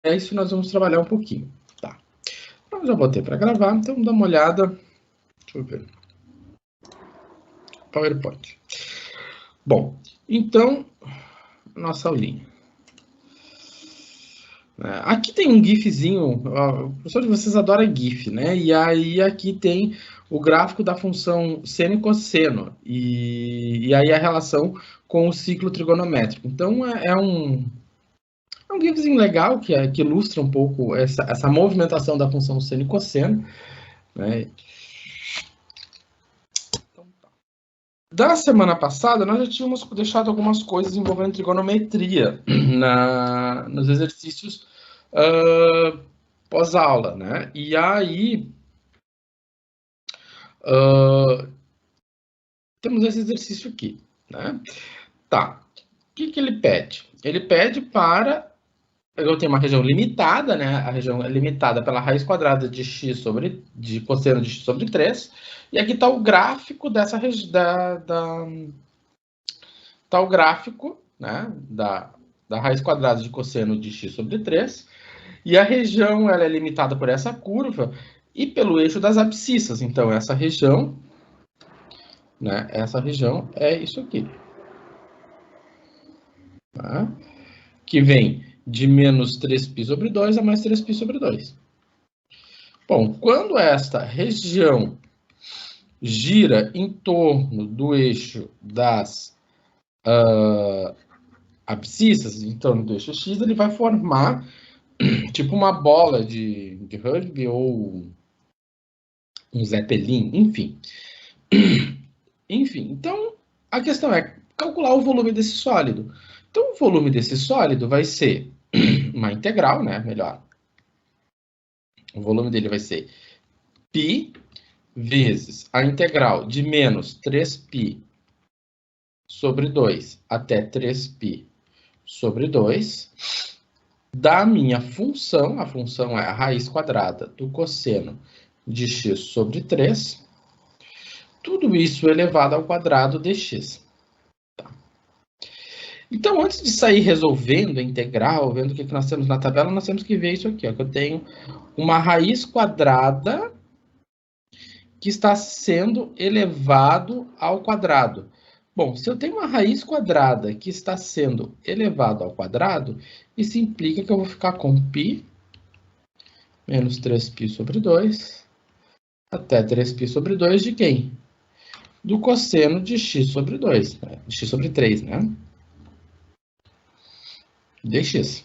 É isso que nós vamos trabalhar um pouquinho. Tá. Eu já botei para gravar, então vamos dar uma olhada. Deixa eu ver. PowerPoint. Bom, então, nossa aulinha. Aqui tem um GIFzinho, o professor de vocês adora GIF, né? E aí aqui tem o gráfico da função seno e cosseno, e aí a relação com o ciclo trigonométrico. Então é um GIFzinho legal que ilustra um pouco essa movimentação da função seno e cosseno, né? Da semana passada, nós já tínhamos deixado algumas coisas envolvendo trigonometria nos exercícios pós-aula, né? E aí temos esse exercício aqui, né? Tá. O que ele pede? Ele pede para... Eu tenho uma região limitada, né? A região é limitada pela raiz quadrada de cosseno de x sobre 3. E aqui está o gráfico dessa região... Está o gráfico, né, da raiz quadrada de cosseno de x sobre 3, e a região ela é limitada por essa curva e pelo eixo das abscissas. Então, essa região é isso aqui. Tá? Que vem de menos 3π sobre 2 a mais 3π sobre 2. Bom, quando esta região gira em torno do eixo das abscissas, em torno do eixo x, ele vai formar tipo uma bola de rugby ou um zeppelin, enfim. Enfim, então a questão é calcular o volume desse sólido. Então o volume desse sólido vai ser uma integral, né? Melhor. O volume dele vai ser π vezes a integral de menos 3π sobre 2 até 3π sobre 2 da minha função, a função é a raiz quadrada do cosseno de x sobre 3, tudo isso elevado ao quadrado dx. Tá. Então, antes de sair resolvendo a integral, vendo o que nós temos na tabela, nós temos que ver isso aqui, ó, que eu tenho uma raiz quadrada que está sendo elevado ao quadrado. Bom, se eu tenho uma raiz quadrada que está sendo elevado ao quadrado, isso implica que eu vou ficar com π menos 3π sobre 2 até 3π sobre 2 de quem? Do cosseno de x sobre 2, né? X sobre 3, né? Dx.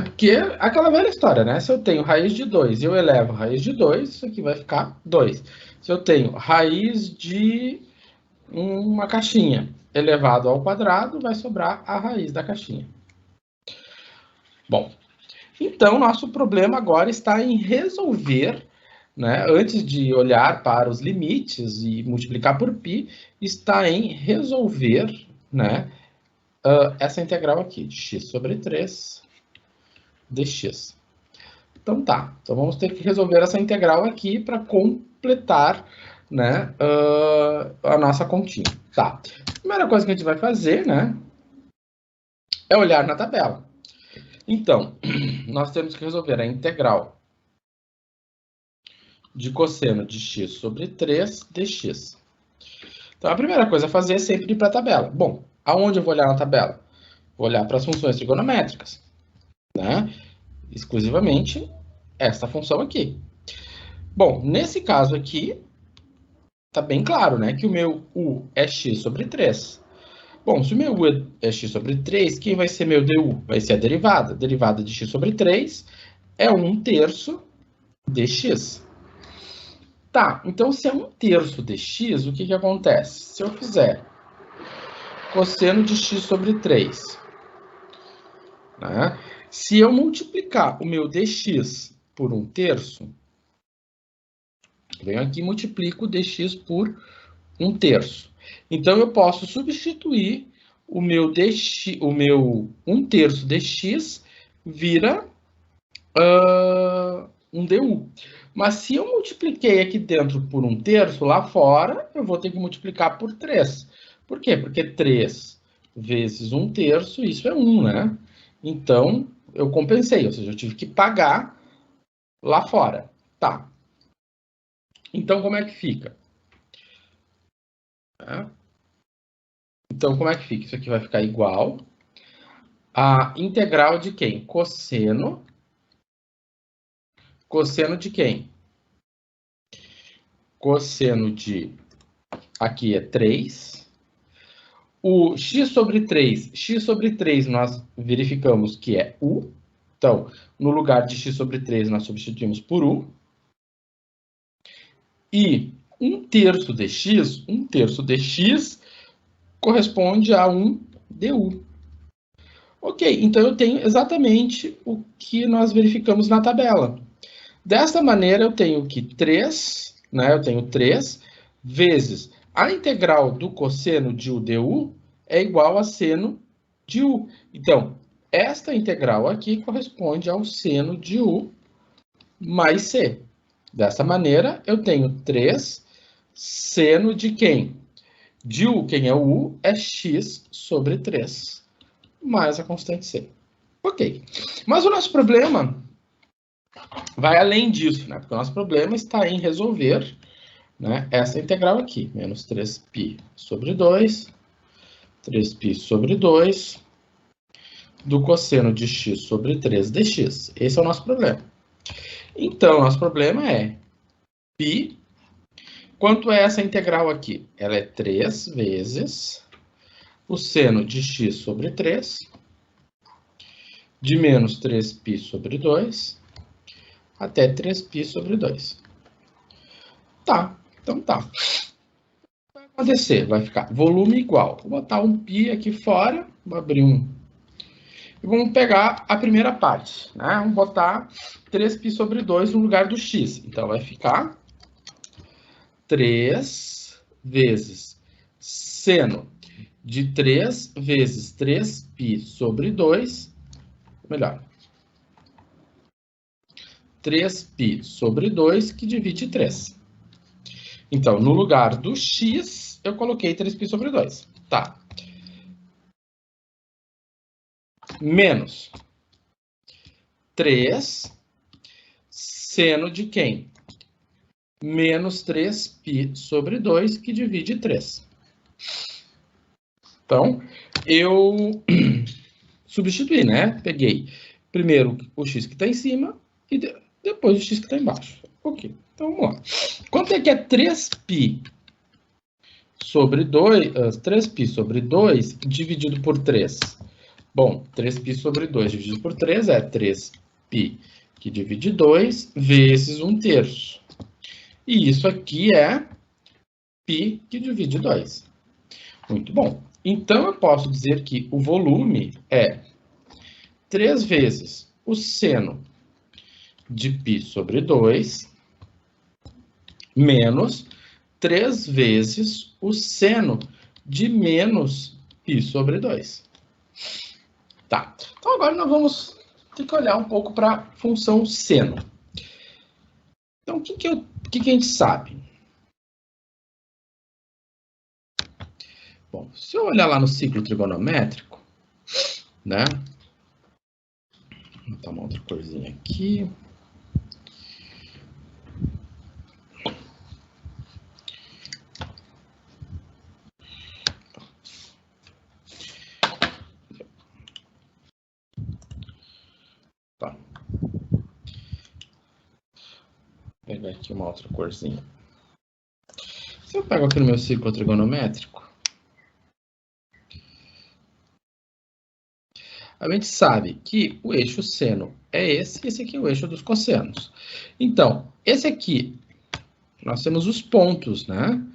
Porque aquela velha história, né? Se eu tenho raiz de 2 e eu elevo raiz de 2, isso aqui vai ficar 2. Se eu tenho raiz de uma caixinha elevado ao quadrado, vai sobrar a raiz da caixinha. Bom, então nosso problema agora está em resolver, né, antes de olhar para os limites e multiplicar por π, está em resolver, né, essa integral aqui, de x sobre 3 dx. Então tá, então vamos ter que resolver essa integral aqui para completar, né, a nossa continha. Tá, a primeira coisa que a gente vai fazer, né, é olhar na tabela. Então, nós temos que resolver a integral de cosseno de x sobre 3 dx. Então, a primeira coisa a fazer é sempre ir para a tabela. Bom, aonde eu vou olhar na tabela? Vou olhar para as funções trigonométricas, né? Exclusivamente esta função aqui. Bom, nesse caso aqui, tá bem claro, né? Que o meu u é x sobre 3. Bom, se o meu u é x sobre 3, quem vai ser meu du? Vai ser a derivada. A derivada de x sobre 3 é 1/3 dx. Tá, então se é 1/3 dx, o que acontece? Se eu fizer cosseno de x sobre 3, né? Se eu multiplicar o meu dx por 1/3, venho aqui e multiplico o dx por 1/3. Então, eu posso substituir o meu 1/3 dx vira um du. Mas se eu multipliquei aqui dentro por 1/3, lá fora, eu vou ter que multiplicar por 3. Por quê? Porque 3 vezes 1/3, isso é 1, né? Então, eu compensei, ou seja, eu tive que pagar lá fora. Tá. Então, como é que fica? Então, como é que fica? Isso aqui vai ficar igual a integral de quem? Cosseno. Cosseno de quem? Cosseno de... Aqui é 3. O x sobre 3 nós verificamos que é u. Então, no lugar de x sobre 3, nós substituímos por u. E 1/3 de x corresponde a 1 du. Ok, então eu tenho exatamente o que nós verificamos na tabela. Desta maneira, eu tenho que 3, né? Eu tenho 3 vezes a integral do cosseno de u du é igual a seno de u. Então, esta integral aqui corresponde ao seno de u mais c. Dessa maneira, eu tenho 3 seno de quem? De u, quem é o u, é x sobre 3, mais a constante c. Ok. Mas o nosso problema vai além disso, né? Porque o nosso problema está em resolver, né, essa integral aqui. Menos 3π sobre 2, 3π sobre 2, do cosseno de x sobre 3 dx. Esse é o nosso problema. Então, nosso problema é π. Quanto é essa integral aqui? Ela é 3 vezes o seno de x sobre 3, de menos 3π sobre 2, até 3π sobre 2. Tá, então tá. O que vai acontecer? Vai ficar volume igual. Vou botar um π aqui fora, vou abrir um. E vamos pegar a primeira parte, né? Vamos botar 3π sobre 2 no lugar do x. Então, vai ficar 3 vezes seno de 3 vezes 3π sobre 2, melhor, 3π sobre 2, que divide 3. Então, no lugar do x, eu coloquei 3π sobre 2. Tá. Menos 3 seno de quem? Menos 3π sobre 2, que divide 3. Então, eu substituí, né? Peguei primeiro o x que está em cima e depois o x que está embaixo. Ok, então vamos lá. Quanto é que é 3π sobre 2, 3π sobre 2 dividido por 3? Bom, 3π sobre 2 dividido por 3 é 3π que divide 2 vezes 1/3. E isso aqui é π que divide 2. Muito bom. Então, eu posso dizer que o volume é 3 vezes o seno de π sobre 2 menos 3 vezes o seno de menos π sobre 2. Tá. Então, agora nós vamos ter que olhar um pouco para a função seno. Então, o que a gente sabe? Bom, se eu olhar lá no ciclo trigonométrico, né? Vou botar uma outra corzinha aqui. Tá. Vou pegar aqui uma outra corzinha. Se eu pego aqui no meu ciclo trigonométrico, a gente sabe que o eixo seno é esse, e esse aqui é o eixo dos cossenos. Então, esse aqui, nós temos os pontos, né?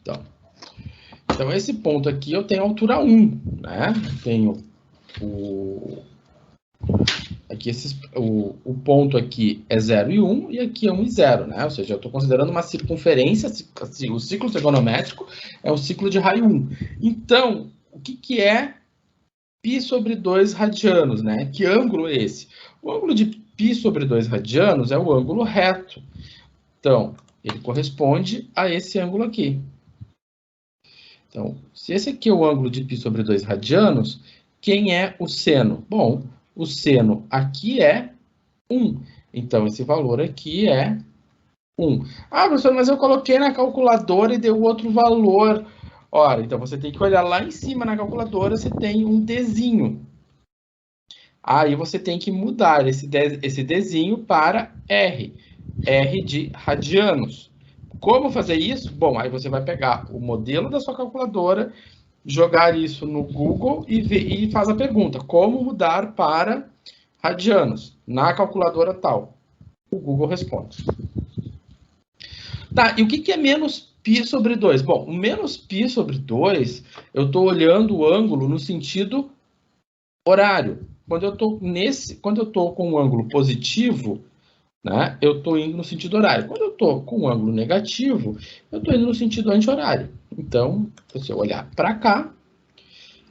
Então esse ponto aqui eu tenho altura 1, né? Tenho aqui o ponto aqui é 0 e 1, e aqui é 1 e 0, né? Ou seja, eu estou considerando uma circunferência, o ciclo trigonométrico é um ciclo de raio 1. Então, o que é π sobre 2 radianos, né? Que ângulo é esse? O ângulo de π sobre 2 radianos é o ângulo reto. Então, ele corresponde a esse ângulo aqui. Então, se esse aqui é o ângulo de π sobre 2 radianos, Quem é o seno? Bom, o seno aqui é 1. Então, esse valor aqui é 1. Ah, professor, mas eu coloquei na calculadora e deu outro valor. Ora, então você tem que olhar lá em cima na calculadora, você tem um Dzinho. Aí você tem que mudar esse Dzinho para R. R de radianos. Como fazer isso? Bom, aí você vai pegar o modelo da sua calculadora, jogar isso no Google e faz a pergunta: como mudar para radianos na calculadora tal? O Google responde. Tá, e o que é menos π sobre 2? Bom, o menos π sobre 2, eu estou olhando o ângulo no sentido horário. Quando eu estou com um ângulo positivo, né, eu estou indo no sentido horário. Quando eu estou com um ângulo negativo, eu estou indo no sentido anti-horário. Então, se eu olhar para cá,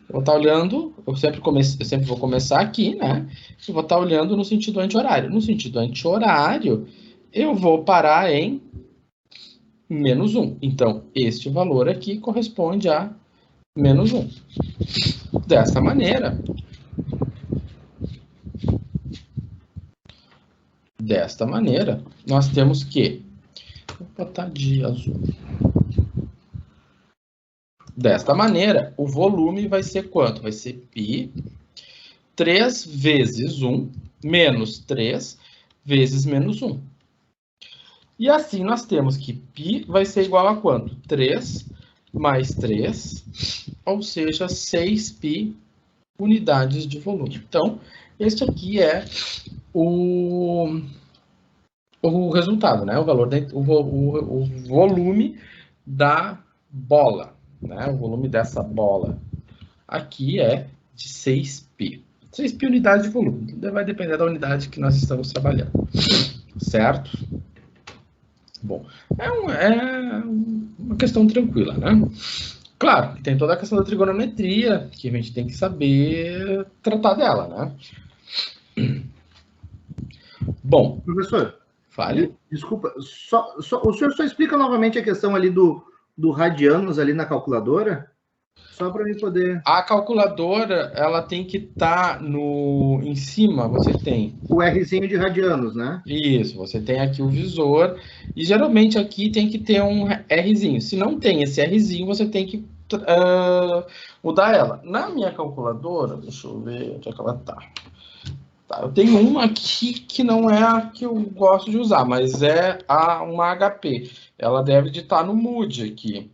eu vou estar olhando, eu sempre vou começar aqui, né? Eu vou estar olhando no sentido anti-horário. No sentido anti-horário, eu vou parar em menos 1. Então, este valor aqui corresponde a menos 1. Desta maneira, nós temos que... Vou botar de azul. Desta maneira, o volume vai ser quanto? Vai ser π 3 vezes 1 menos 3 vezes menos 1. E assim nós temos que π vai ser igual a quanto? 3 mais 3, ou seja, 6π unidades de volume. Então, este aqui é o resultado, né? O valor, o volume da bola, né? O volume dessa bola aqui é de 6π. 6π unidades de volume. Vai depender da unidade que nós estamos trabalhando, certo? Bom, é uma questão tranquila, né? Claro, tem toda a questão da trigonometria, que a gente tem que saber tratar dela, né? Bom, professor, fale. Desculpa, o senhor só explica novamente a questão ali do radianos ali na calculadora? Só para mim poder... A calculadora, ela tem que estar em cima, você tem... O Rzinho de radianos, né? Isso, você tem aqui o visor, e geralmente aqui tem que ter um Rzinho. Se não tem esse Rzinho, você tem que mudar ela. Na minha calculadora, deixa eu ver onde é que ela tá. Tá, eu tenho uma aqui que não é a que eu gosto de usar, mas é uma HP. Ela deve estar no Mood aqui,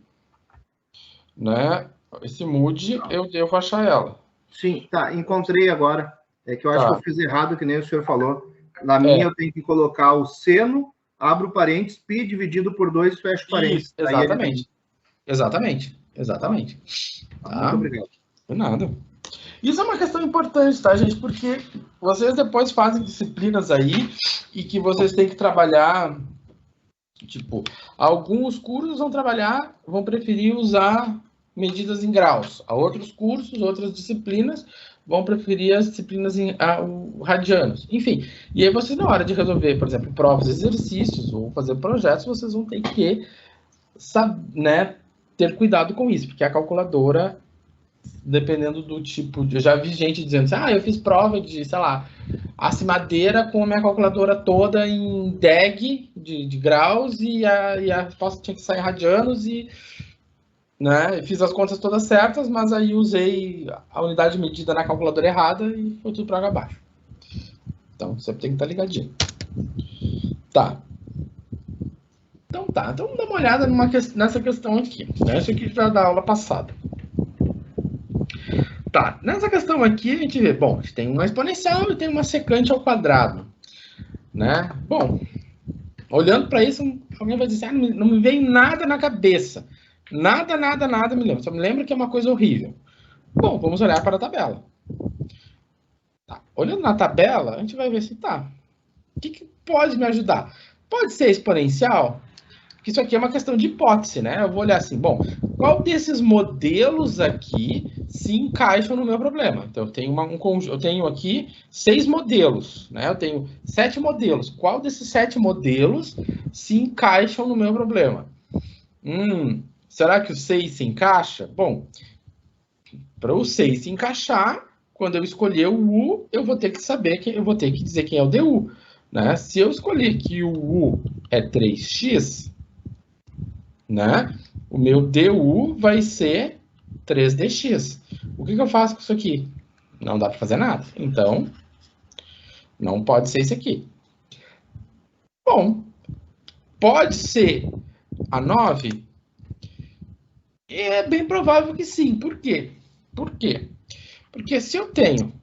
né? Esse Mood, eu devo achar ela. Sim, tá, encontrei agora. É que eu acho que eu fiz errado, que nem o senhor falou. Na minha eu tenho que colocar o seno, abro parênteses, π dividido por 2, fecho parênteses. Isso, exatamente. Exatamente. Tá? Muito obrigado. De nada. Isso é uma questão importante, tá, gente? Porque vocês depois fazem disciplinas aí e que vocês têm que trabalhar, tipo, alguns cursos vão preferir usar medidas em graus. A outros cursos, outras disciplinas, vão preferir as disciplinas em radianos. Enfim, e aí vocês, na hora de resolver, por exemplo, provas, exercícios ou fazer projetos, vocês vão ter que, né, ter cuidado com isso, porque a calculadora, dependendo do tipo, eu já vi gente dizendo assim, eu fiz prova de, sei lá, aço madeira com a minha calculadora toda em DEG de graus e a resposta tinha que sair em radianos e, né, fiz as contas todas certas, mas aí usei a unidade de medida na calculadora errada e foi tudo para água abaixo. Então, sempre tem que estar ligadinho. Tá. Então vamos dar uma olhada nessa questão aqui. Né? Isso aqui já da aula passada. Tá, nessa questão aqui a gente vê, bom, a gente tem uma exponencial e tem uma secante ao quadrado, né? Bom, olhando para isso, alguém vai dizer, não me veio nada na cabeça. Nada me lembra. Só me lembra que é uma coisa horrível. Bom, vamos olhar para a tabela. Tá. Olhando na tabela, a gente vai ver se tá. O que pode me ajudar? Pode ser exponencial? Porque isso aqui é uma questão de hipótese, né? Eu vou olhar assim, bom, qual desses modelos aqui se encaixam no meu problema? Então, eu tenho aqui 6 modelos, né? Eu tenho 7 modelos. Qual desses 7 modelos se encaixam no meu problema? Será que o 6 se encaixa? Bom, para o 6 se encaixar, quando eu escolher o U, eu vou ter que saber, eu vou ter que dizer quem é o DU. Né? Se eu escolher que o U é 3x, né? O meu DU vai ser 3dx. O que eu faço com isso aqui? Não dá para fazer nada. Então, não pode ser isso aqui. Bom, pode ser a 9? É bem provável que sim. Por quê? Por quê? Porque se eu tenho...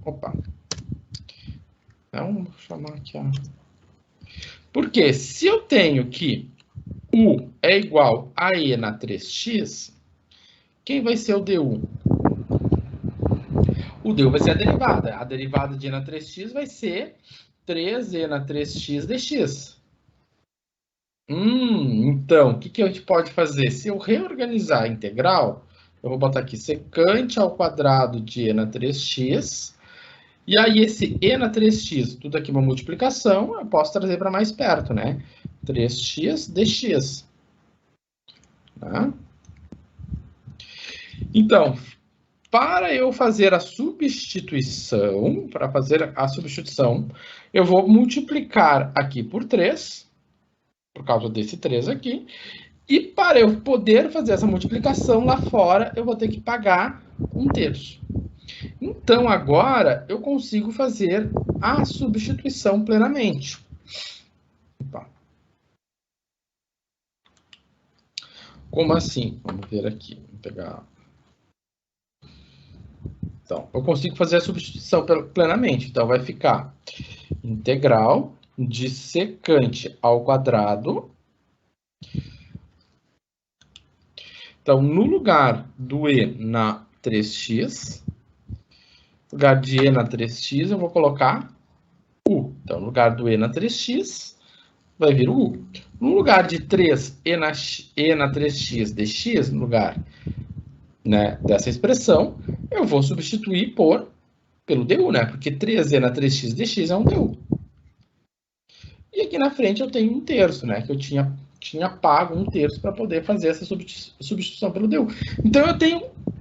Opa. Então, vou chamar aqui a... Porque se eu tenho que U é igual a E na 3x, quem vai ser o DU? O DU vai ser a derivada. A derivada de E na 3x vai ser 3E na 3x dx. Então, o que a gente pode fazer? Se eu reorganizar a integral, eu vou botar aqui secante ao quadrado de E na 3x. E aí, esse E na 3x, tudo aqui uma multiplicação, eu posso trazer para mais perto, né? 3x dx. Tá? Então, para eu fazer a substituição, eu vou multiplicar aqui por 3, por causa desse 3 aqui, e para eu poder fazer essa multiplicação lá fora, eu vou ter que pagar 1/3. Então, agora, eu consigo fazer a substituição plenamente. Opa. Como assim? Vamos ver aqui. Vou pegar... Então, eu consigo fazer a substituição plenamente. Então, vai ficar integral de secante ao quadrado. Então, no lugar do E na 3x, no lugar de E na 3x, eu vou colocar U. Então, no lugar do E na 3x, vai vir o U. No lugar de 3E na 3x dx, no lugar, né, dessa expressão, eu vou substituir pelo DU, né? Porque 3E na 3x dx é um DU. E aqui na frente eu tenho 1/3, né? Que eu tinha pago 1/3 para poder fazer essa substituição pelo DU. Então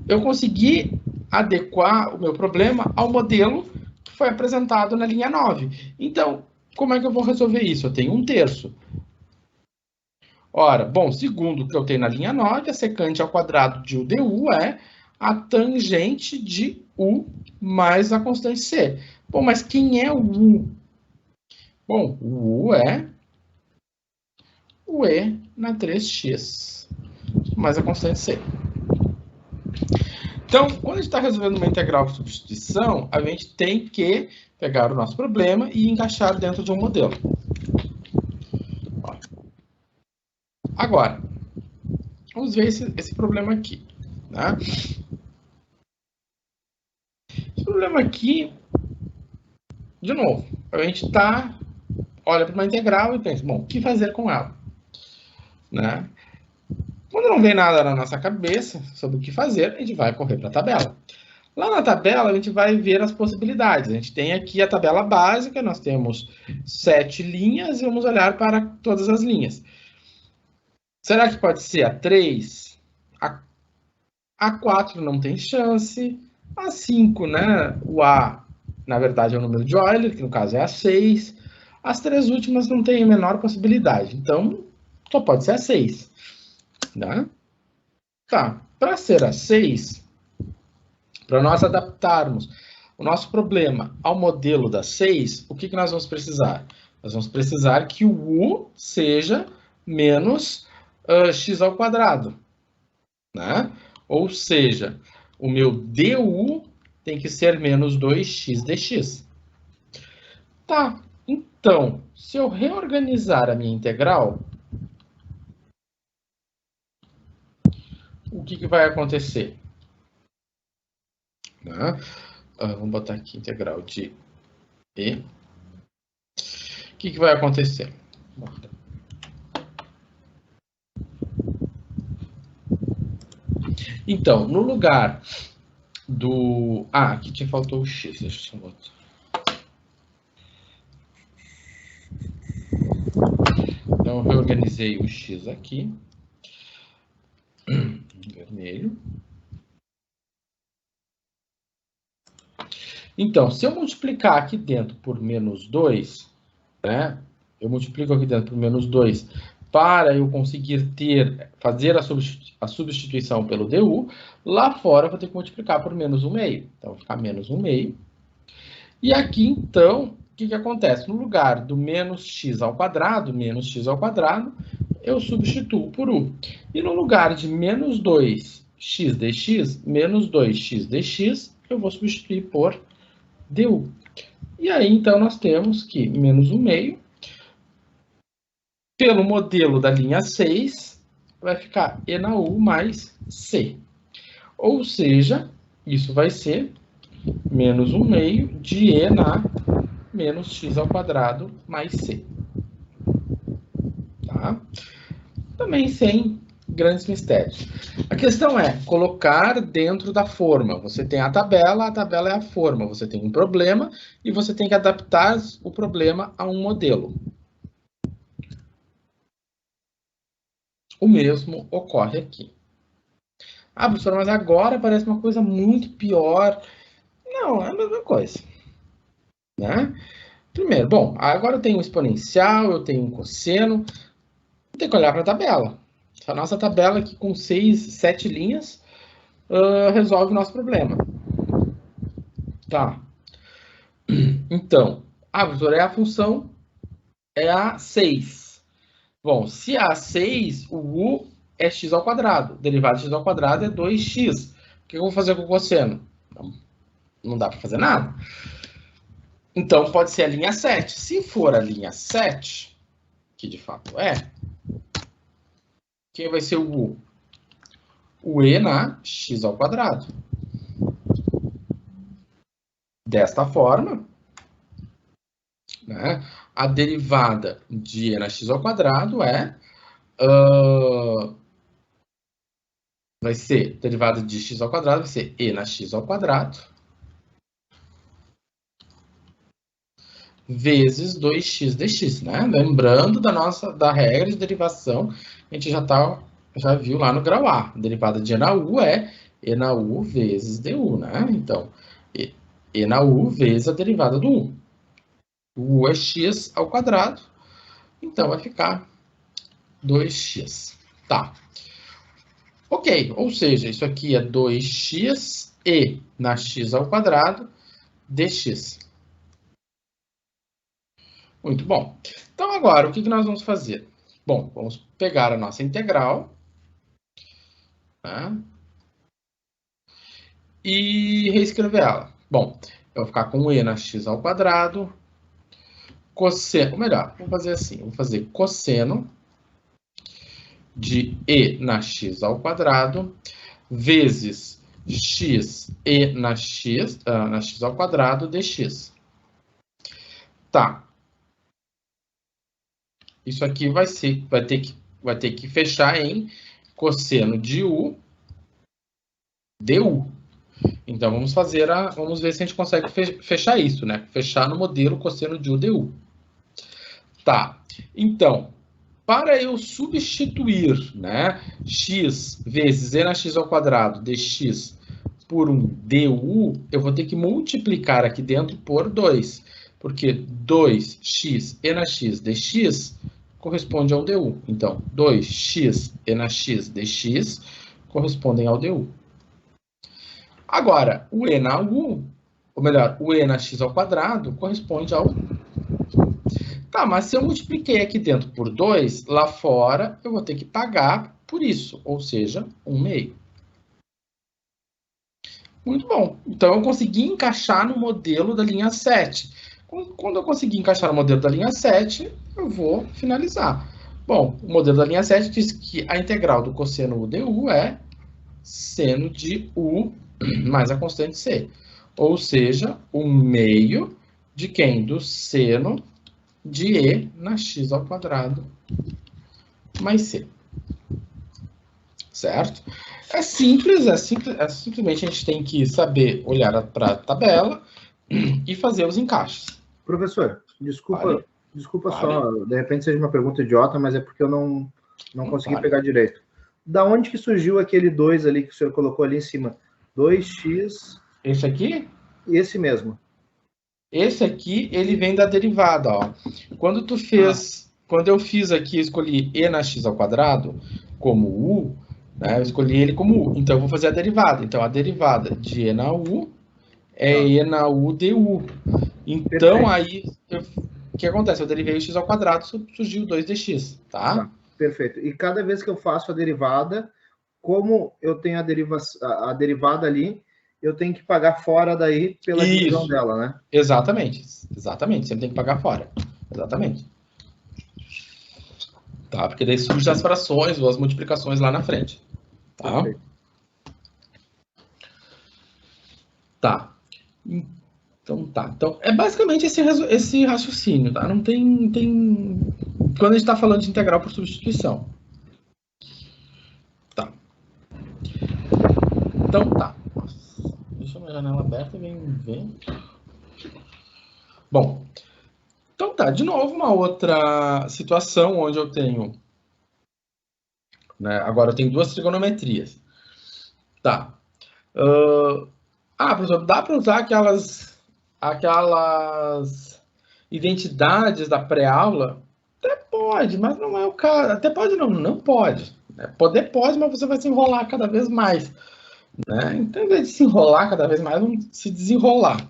eu consegui adequar o meu problema ao modelo que foi apresentado na linha 9. Então, como é que eu vou resolver isso? Eu tenho 1/3. Ora, bom, segundo o que eu tenho na linha 9, a secante ao quadrado de U du é a tangente de U mais a constante C. Bom, mas quem é o U? Bom, o U é o E na 3x, mais a constante C. Então, quando a gente está resolvendo uma integral por substituição, a gente tem que pegar o nosso problema e encaixar dentro de um modelo. Agora, vamos ver esse problema aqui. Né? Esse problema aqui, de novo, a gente olha para uma integral e pensa, bom, o que fazer com ela? Né? Quando não vem nada na nossa cabeça sobre o que fazer, a gente vai correr para a tabela. Lá na tabela, a gente vai ver as possibilidades. A gente tem aqui a tabela básica, nós temos 7 linhas e vamos olhar para todas as linhas. Será que pode ser a 3? A 4 não tem chance. A 5, né? O A, na verdade, é o número de Euler, que no caso é a 6. As 3 últimas não tem a menor possibilidade. Então, só pode ser a 6. Né? Tá, para ser a 6, para nós adaptarmos o nosso problema ao modelo da 6, o que nós vamos precisar? Nós vamos precisar que o U seja menos x ao quadrado. Né? Ou seja, o meu DU tem que ser menos 2x dx. Tá, então, se eu reorganizar a minha integral, o que vai acontecer? Né? Vamos botar aqui integral de E. O que vai acontecer? Então, no lugar do... Ah, aqui faltou o x. Deixa eu botar. Então, eu reorganizei o x aqui. Vermelho. Então, se eu multiplicar aqui dentro por menos 2, né? Eu multiplico aqui dentro por menos 2 para eu conseguir fazer a substituição pelo du, lá fora eu vou ter que multiplicar por menos 1/2. Então, vai ficar menos 1/2. E aqui, então, o que acontece? No lugar do menos x ao quadrado, eu substituo por u. E no lugar de menos 2x dx, menos 2x dx, eu vou substituir por du. E aí, então, nós temos que menos 1/2, pelo modelo da linha 6, vai ficar e na u mais c. Ou seja, isso vai ser menos 1/2 de e na menos x ao quadrado mais c. Tá? Também sem grandes mistérios. A questão é colocar dentro da forma. Você tem a tabela é a forma. Você tem um problema e você tem que adaptar o problema a um modelo. O mesmo ocorre aqui. Ah, professor, mas agora parece uma coisa muito pior. Não, é a mesma coisa. Né? Primeiro, bom, agora eu tenho um exponencial, eu tenho um cosseno. Tem que olhar para a tabela. A nossa tabela aqui com 6, 7 linhas resolve o nosso problema. Tá. Então, professor, a função é a 6. Bom, se a 6, o u é x ao quadrado. Derivada de x ao quadrado é 2x. O que eu vou fazer com o cosseno? Não dá para fazer nada. Então, pode ser a linha 7. Se for a linha 7, que de fato é, quem vai ser o u? O e na x ao quadrado. Desta forma, né, a derivada de e na x ao quadrado vai ser, derivada de x ao quadrado vai ser e na x ao quadrado vezes 2x dx, né? Lembrando da regra de derivação, a gente já viu lá no grau A. A derivada de e na u é e na u vezes du, né? Então, e na u vezes a derivada do u. O u é x ao quadrado, então vai ficar 2x. Tá. Ok, ou seja, isso aqui é 2x e na x ao quadrado dx. Muito bom. Então, agora, o que nós vamos fazer? Bom, vamos pegar a nossa integral, né, e reescrever ela. Bom, eu vou ficar com e na x ao quadrado, cosseno, ou melhor, vou fazer assim, vou fazer cosseno de e na x ao quadrado vezes x e na x ao quadrado dx. Tá. Isso aqui vai ter que fechar em cosseno de u du. Então vamos ver se a gente consegue fechar isso, né? Fechar no modelo cosseno de u du. Tá. Então, para eu substituir, né, x vezes e na x ao quadrado dx por um du, eu vou ter que multiplicar aqui dentro por 2, porque 2x e na x dx corresponde ao du. Então, 2x e na x dx correspondem ao du. Agora, o e na u, ou melhor, o e na x ao quadrado corresponde ao... Tá, mas se eu multipliquei aqui dentro por 2, lá fora eu vou ter que pagar por isso, ou seja, 1/2. Muito bom. Então, eu consegui encaixar no modelo da linha 7. Quando eu conseguir encaixar no modelo da linha 7, eu vou finalizar. Bom, o modelo da linha 7 diz que a integral do cosseno u du é seno de u mais a constante c. Ou seja, 1/2 de quem? Do seno de e na x ao quadrado mais c. Certo? É simples, simplesmente a gente tem que saber olhar para a tabela e fazer os encaixes. Professor, desculpa só, de repente seja uma pergunta idiota, mas é porque eu não consegui pegar direito. Da onde que surgiu aquele 2 ali que o senhor colocou ali em cima? 2x... Esse aqui? Esse mesmo. Esse aqui, ele vem da derivada, ó. Quando eu fiz aqui, eu escolhi e na x ao quadrado como u, né? Eu escolhi ele como u. Então, eu vou fazer a derivada. Então, a derivada de e na u é e na u du. Então, aí, o que acontece? Eu derivei o x ao quadrado, surgiu 2dx, tá? Perfeito. E cada vez que eu faço a derivada, como eu tenho a derivada ali, eu tenho que pagar fora daí pela divisão dela, né? Exatamente. Exatamente. Sempre tem que pagar fora. Exatamente. Tá? Porque daí surgem as frações ou as multiplicações lá na frente. Tá? Perfeito. Tá. Então tá. Então, é basicamente esse raciocínio, tá? Não tem... Quando a gente está falando de integral por substituição. Tá. Então tá. Nossa, deixa uma janela aberta e vem ver. Bom, então tá. De novo, uma outra situação onde eu tenho... Né, agora eu tenho duas trigonometrias. Tá. Professor, dá para usar aquelas identidades da pré-aula? Até pode, mas não é o caso. Até pode não pode. Poder pode, mas você vai se enrolar cada vez mais. Né? Então, em vez de se enrolar cada vez mais, vamos se desenrolar.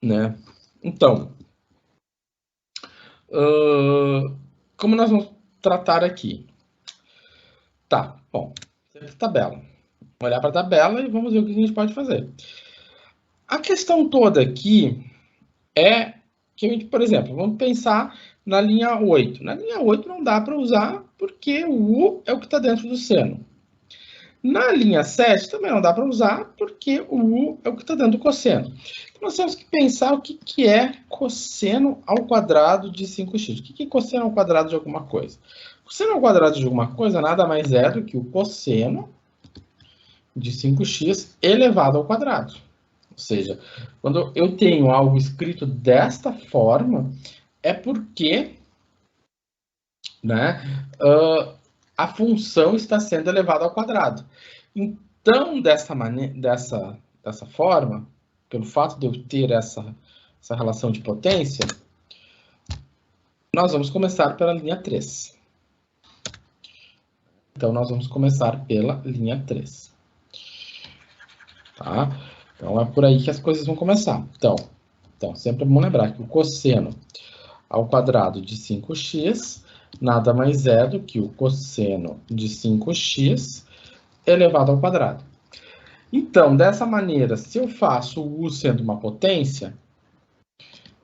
Né? Então, como nós vamos tratar aqui? Tá, bom, tabela. Vamos olhar para a tabela e vamos ver o que a gente pode fazer. A questão toda aqui é que a gente, por exemplo, vamos pensar na linha 8. Na linha 8 não dá para usar porque o U é o que está dentro do seno. Na linha 7 também não dá para usar porque o U é o que está dentro do cosseno. Então, nós temos que pensar o que é cosseno ao quadrado de 5x. O que é cosseno ao quadrado de alguma coisa? Cosseno ao quadrado de alguma coisa nada mais é do que o cosseno de 5x elevado ao quadrado. Ou seja, quando eu tenho algo escrito desta forma, é porque, né, a função está sendo elevada ao quadrado. Então, dessa forma, pelo fato de eu ter essa relação de potência, nós vamos começar pela linha 3. Então, nós vamos começar pela linha 3. Tá? Então, é por aí que as coisas vão começar. Então sempre vamos lembrar que o cosseno ao quadrado de 5x nada mais é do que o cosseno de 5x elevado ao quadrado. Então, dessa maneira, se eu faço o u sendo uma potência,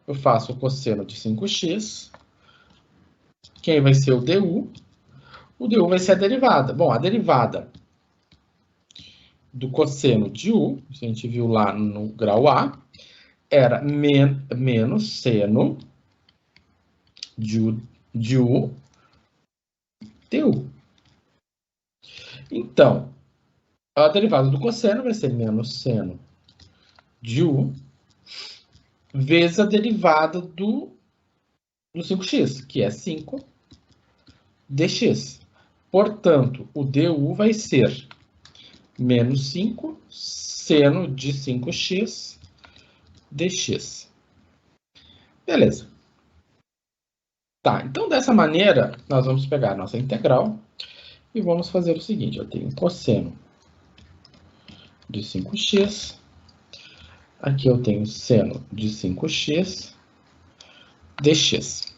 eu faço o cosseno de 5x, quem vai ser o du? O du vai ser a derivada. Bom, a derivada do cosseno de u, a gente viu lá no grau A, era menos seno de u du. Então, a derivada do cosseno vai ser menos seno de u vezes a derivada do 5x, que é 5 dx. Portanto, o du vai ser menos 5 seno de 5x dx. Beleza. Tá, então dessa maneira, nós vamos pegar a nossa integral e vamos fazer o seguinte. Eu tenho cosseno de 5x. Aqui eu tenho seno de 5x dx.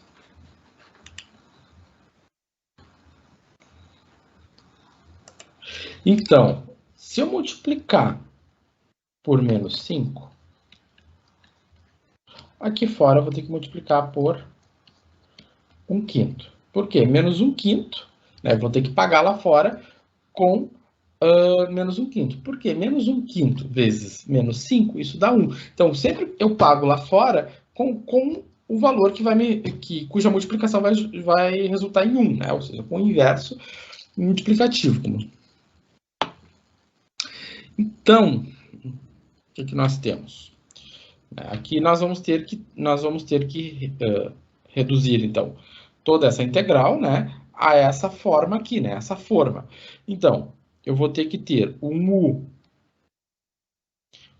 Então, se eu multiplicar por menos 5, aqui fora eu vou ter que multiplicar por 1/5. Por quê? Menos 1/5, né? Vou ter que pagar lá fora com menos 1/5. Por quê? Menos 1/5 vezes menos 5, isso dá 1. Então, sempre eu pago lá fora com o valor cuja multiplicação vai resultar em 1, né? Ou seja, com o inverso multiplicativo. Então, o que nós temos? Aqui nós vamos ter que reduzir, então, toda essa integral, né, a essa forma aqui, né, essa forma. Então, eu vou ter que ter um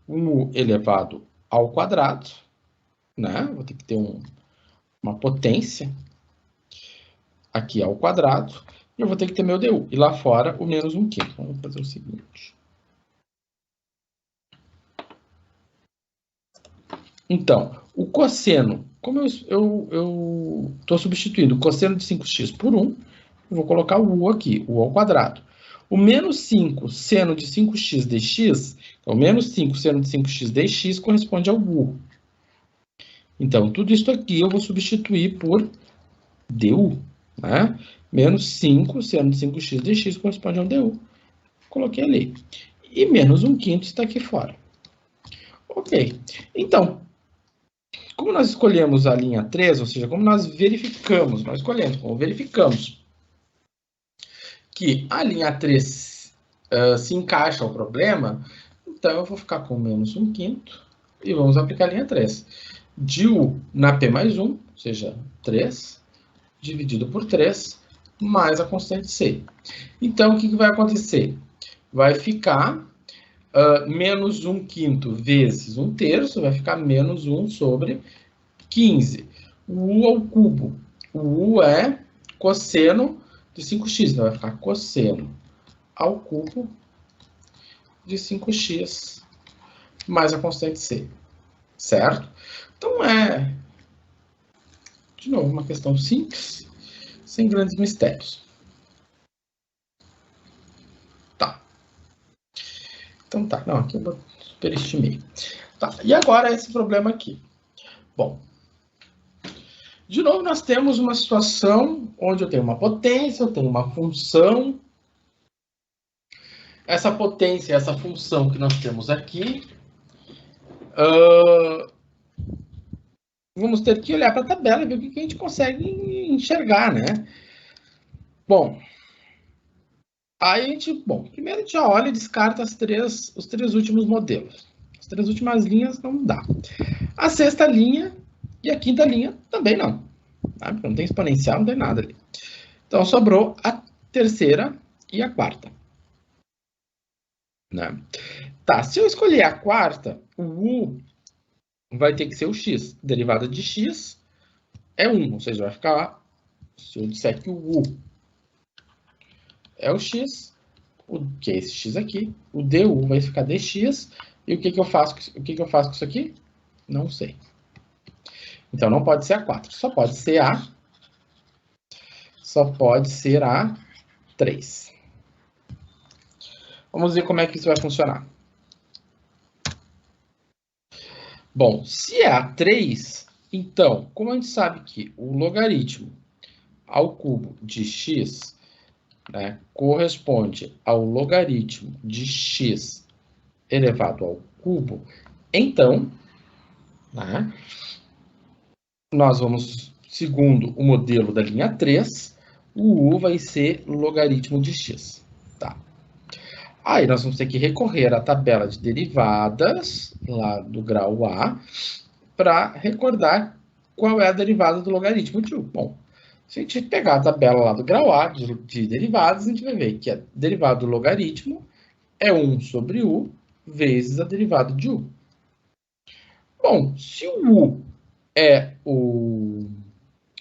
u elevado ao quadrado, né? Vou ter que ter uma potência aqui ao quadrado, e eu vou ter que ter meu DU. E lá fora, o menos 1/5. Vamos fazer o seguinte. Então, o cosseno, como eu estou substituindo o cosseno de 5x por 1, eu vou colocar o U aqui, U ao quadrado. O menos 5 seno de 5x dx, então, menos 5 seno de 5x dx corresponde ao U. Então, tudo isso aqui eu vou substituir por DU, né? Menos 5 seno de 5x dx corresponde ao DU. Coloquei ali. E menos 1/5 está aqui fora. Ok. Então, como nós escolhemos a linha 3, ou seja, como nós verificamos, nós escolhemos, como verificamos que a linha 3 se encaixa ao problema, então eu vou ficar com menos 1/5 e vamos aplicar a linha 3. DU na P mais 1, ou seja, 3, dividido por 3, mais a constante C. Então, o que vai acontecer? Vai ficar menos 1/5 vezes 1/3, vai ficar menos 1 sobre 15. O U ao cubo. O U é cosseno de 5x, então vai ficar cosseno ao cubo de 5x mais a constante C. Certo? Então de novo, uma questão simples, sem grandes mistérios. Tá. Então tá, não, aqui eu superestimei. Tá, e agora esse problema aqui. Bom, de novo nós temos uma situação onde eu tenho uma potência, eu tenho uma função. Essa potência, essa função que nós temos aqui, vamos ter que olhar para a tabela e ver o que a gente consegue enxergar, né? Bom, aí a gente, primeiro a gente já olha e descarta os três últimos modelos. As três últimas linhas não dá. A sexta linha e a quinta linha também não. Tá? Porque não tem exponencial, não tem nada ali. Então sobrou a terceira e a quarta. Né? Tá, se eu escolher a quarta, o U vai ter que ser o x. Derivada de x é 1, ou seja, vai ficar, se eu disser que o U é o x, que é esse x aqui, o DU vai ficar dx, e o que eu faço com isso aqui? Não sei. Então não pode ser a 4, só pode ser a 3. Vamos ver como é que isso vai funcionar. Bom, se é a 3, então, como a gente sabe que o logaritmo ao cubo de x, né, corresponde ao logaritmo de x elevado ao cubo, então, né, nós vamos, segundo o modelo da linha 3, o U vai ser logaritmo de x. Tá? Aí nós vamos ter que recorrer à tabela de derivadas, lá do grau A, para recordar qual é a derivada do logaritmo de U. Bom, se a gente pegar a tabela lá do grau A de derivadas, a gente vai ver que a derivada do logaritmo é 1 sobre U vezes a derivada de U. Bom, se o U é o...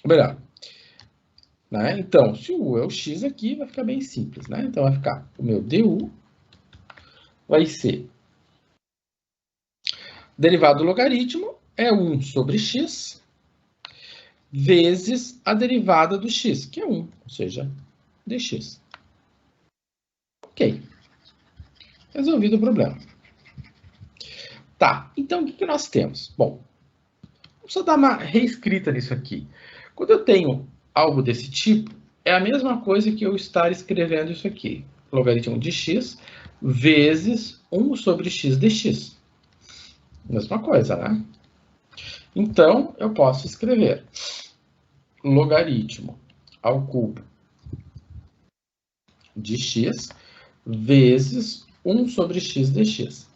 Melhor, né? Então, se o U é o x aqui, vai ficar bem simples, né? Então, vai ficar o meu DU vai ser derivada do logaritmo é 1 sobre x vezes a derivada do x, que é 1, ou seja, dx. Ok. Resolvido o problema. Tá, então o que nós temos? Bom, vamos só dar uma reescrita nisso aqui. Quando eu tenho algo desse tipo, é a mesma coisa que eu estar escrevendo isso aqui. Logaritmo de x vezes 1 sobre x dx. Mesma coisa, né? Então, eu posso escrever logaritmo ao cubo de x vezes 1 sobre x dx.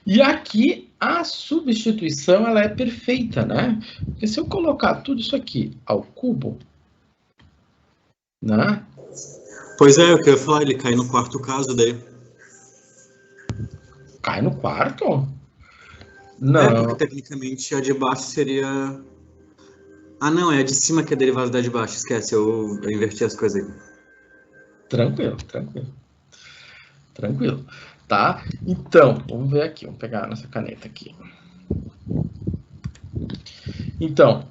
E aqui a substituição ela é perfeita, né? Porque se eu colocar tudo isso aqui ao cubo, né? Pois é, eu queria falar, ele cai no quarto caso daí. Cai no quarto? Não. Porque tecnicamente a de baixo seria... Ah, não, é a de cima que é a derivada da de baixo. Esquece, eu inverti as coisas aí. Tranquilo, tranquilo. Tranquilo. Tá? Então, vamos ver aqui. Vamos pegar nossa caneta aqui. Então,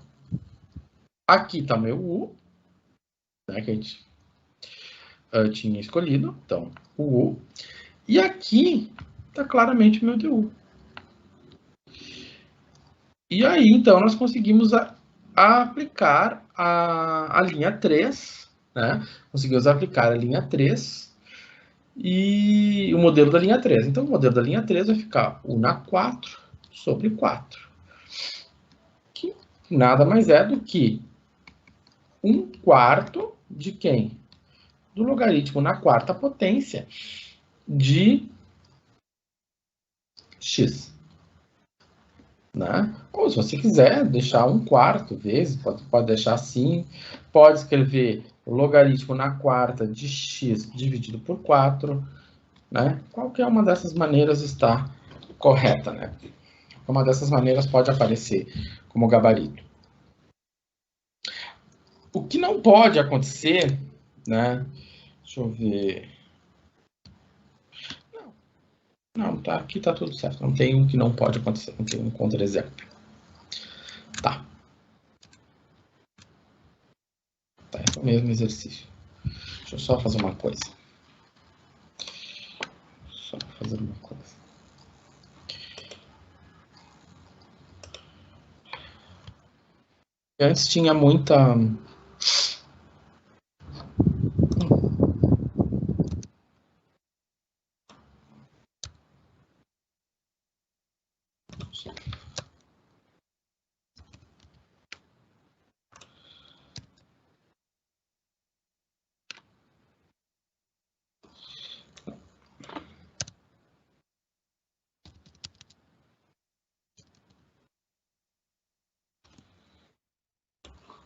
aqui está meu U, né, que a gente tinha escolhido. Então, o U. E aqui está claramente o meu DU. E aí, então, nós conseguimos aplicar a linha 3, né? Conseguimos aplicar a linha 3 e o modelo da linha 3. Então, o modelo da linha 3 vai ficar U na 4 sobre 4. Que nada mais é do que 1/4 de quem? Do logaritmo na quarta potência de x. Né? Ou se você quiser deixar 1/4 vezes, pode deixar assim, pode escrever logaritmo na quarta de x dividido por 4, né? Qualquer uma dessas maneiras está correta, né? Uma dessas maneiras pode aparecer como gabarito. O que não pode acontecer, né? Deixa eu ver. Não, tá, aqui tá tudo certo. Não tem um que não pode acontecer, não tem um contra-exemplo. Tá. Tá, é o mesmo exercício. Deixa eu só fazer uma coisa. Só fazer uma coisa. Antes tinha muita...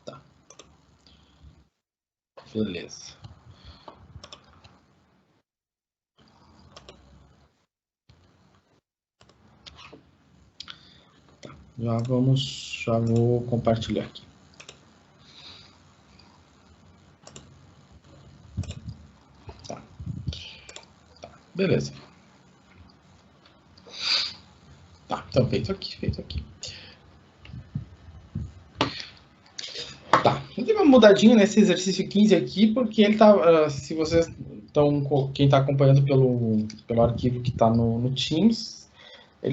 Tá. Beleza. Tá. Já vou compartilhar aqui. Tá. Tá. Beleza. Tá, então feito aqui. Tá, eu dei uma mudadinha nesse exercício 15 aqui, porque ele tá, se vocês estão, quem está acompanhando pelo arquivo que está no Teams, a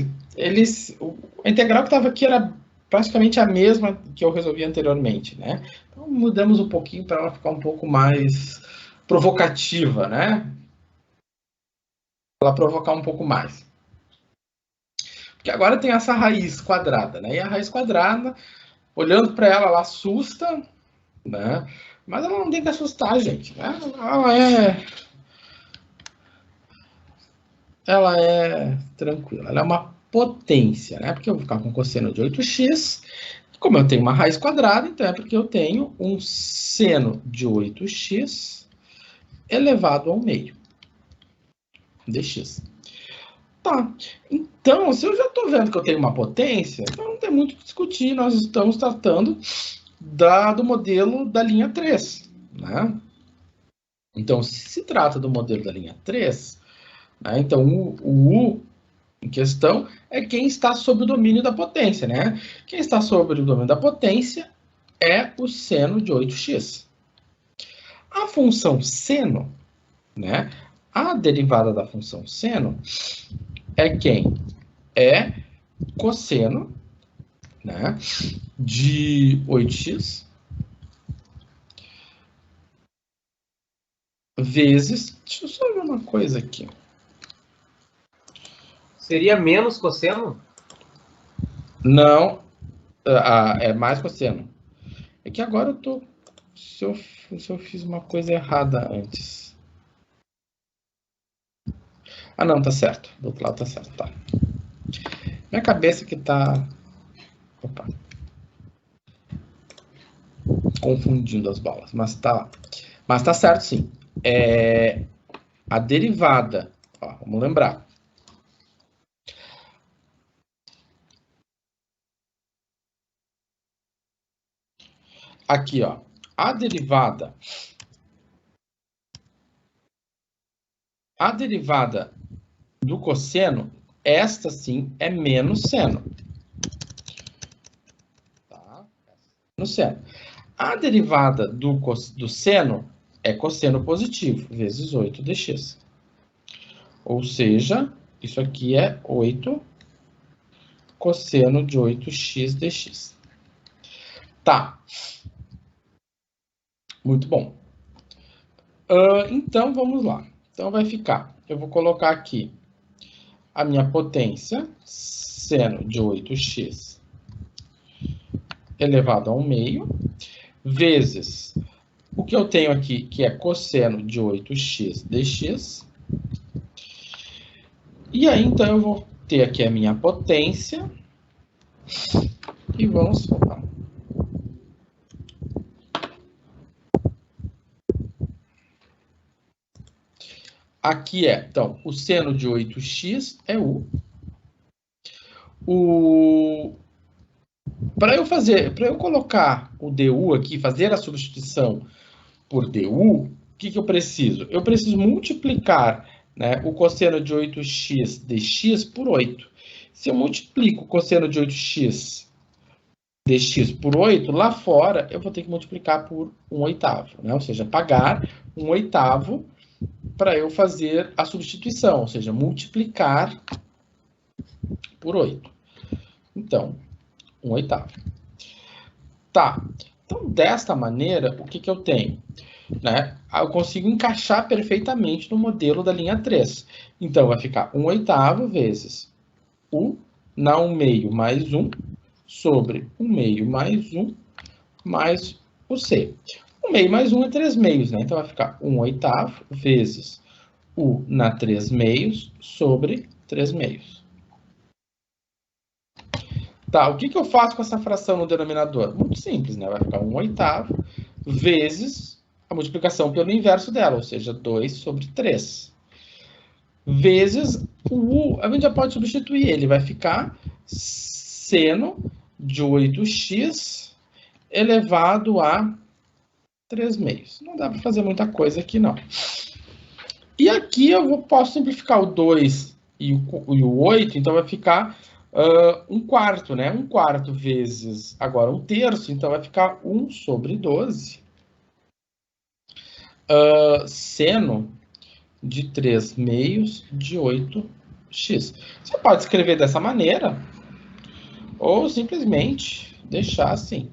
integral que estava aqui era praticamente a mesma que eu resolvi anteriormente, né? Então mudamos um pouquinho para ela ficar um pouco mais provocativa, né? Para ela provocar um pouco mais. Porque agora tem essa raiz quadrada, né? E a raiz quadrada, olhando para ela, ela assusta, né? Mas ela não tem que assustar, gente. Né? Ela é tranquila. Ela é uma potência, né? Porque eu vou ficar com cosseno de 8x. Como eu tenho uma raiz quadrada, então é porque eu tenho um seno de 8x elevado ao meio dx. Tá. Então, se eu já estou vendo que eu tenho uma potência, então não tem muito o que discutir. Nós estamos tratando do modelo da linha 3. Né? Então, se trata do modelo da linha 3, né? Então o U em questão é quem está sob o domínio da potência. Né? Quem está sob o domínio da potência é o seno de 8x. A função seno, né? A derivada da função seno é quem? É cosseno, né? De 8x vezes... Deixa eu só ver uma coisa aqui. Seria menos cosseno? Não, é mais cosseno. É que agora eu tô... Se eu fiz uma coisa errada antes. Ah, não, tá certo. Do outro lado tá certo, tá. Minha cabeça que tá... Opa. Confundindo as bolas, mas tá certo sim. A derivada, ó, vamos lembrar. aqui, ó, a derivada do cosseno, esta sim é menos seno. Tá? No seno. A derivada do seno é cosseno positivo, vezes 8 dx. Ou seja, isso aqui é 8 cosseno de 8x dx. Tá. Muito bom. Então, vamos lá. Então, vai ficar, eu vou colocar aqui a minha potência, seno de 8x elevado a 1 meio, vezes o que eu tenho aqui, que é cosseno de 8x dx. E aí, então, eu vou ter aqui a minha potência. E vamos soltar. Aqui é, então, o seno de 8x é U. Para eu colocar o DU aqui, fazer a substituição por DU, o que eu preciso? Eu preciso multiplicar, né, o cosseno de 8x dx por 8. Se eu multiplico o cosseno de 8x dx por 8, lá fora eu vou ter que multiplicar por 1/8, né? Ou seja, pagar 1/8 para eu fazer a substituição, ou seja, multiplicar por 8. Então, 1/8. Tá, então desta maneira, o que eu tenho? Né? Eu consigo encaixar perfeitamente no modelo da linha 3. Então, vai ficar 1/8 vezes U na 1 meio mais 1 sobre 1 meio mais 1 mais o C. 1 meio mais 1 é 3 meios, né? Então, vai ficar 1/8 vezes U na 3 meios sobre 3 meios. Tá, o que eu faço com essa fração no denominador? Muito simples, né? Vai ficar 1/8 vezes a multiplicação pelo inverso dela, ou seja, 2 sobre 3. Vezes o U, a gente já pode substituir ele, vai ficar seno de 8x elevado a 3 meios. Não dá para fazer muita coisa aqui, não. E aqui eu posso simplificar o 2 e o 8, então vai ficar 1/4, né? 1/4 vezes, agora 1/3, então vai ficar 1 sobre 12. Seno de 3 meios de 8x. Você pode escrever dessa maneira, ou simplesmente deixar assim.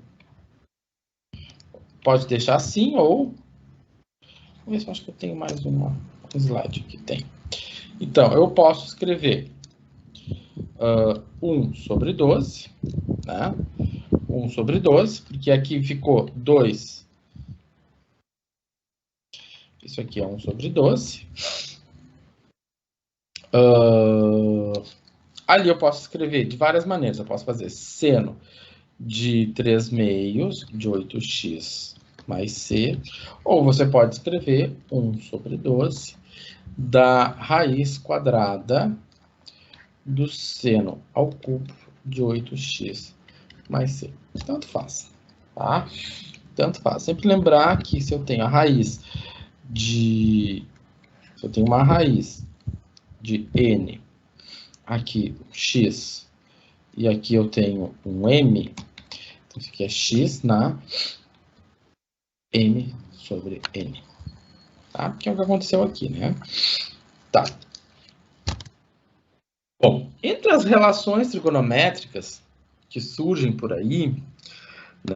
Pode deixar assim, ou... Vamos ver se eu acho que eu tenho mais uma slide aqui. Tem. Então, eu posso escrever 1 sobre 12, né? 1 sobre 12, porque aqui ficou 2. Isso aqui é 1 sobre 12. Ali eu posso escrever de várias maneiras. Eu posso fazer seno de 3 meios de 8x mais c. Ou você pode escrever 1 sobre 12 da raiz quadrada do seno ao cubo de 8x mais c. Tanto faz, tá? Tanto faz. Sempre lembrar que se eu tenho a raiz de... Se eu tenho uma raiz de n, aqui x, e aqui eu tenho um m, então isso aqui é x na m sobre n. Tá? Que é o que aconteceu aqui, né? Tá. Bom, entre as relações trigonométricas que surgem por aí,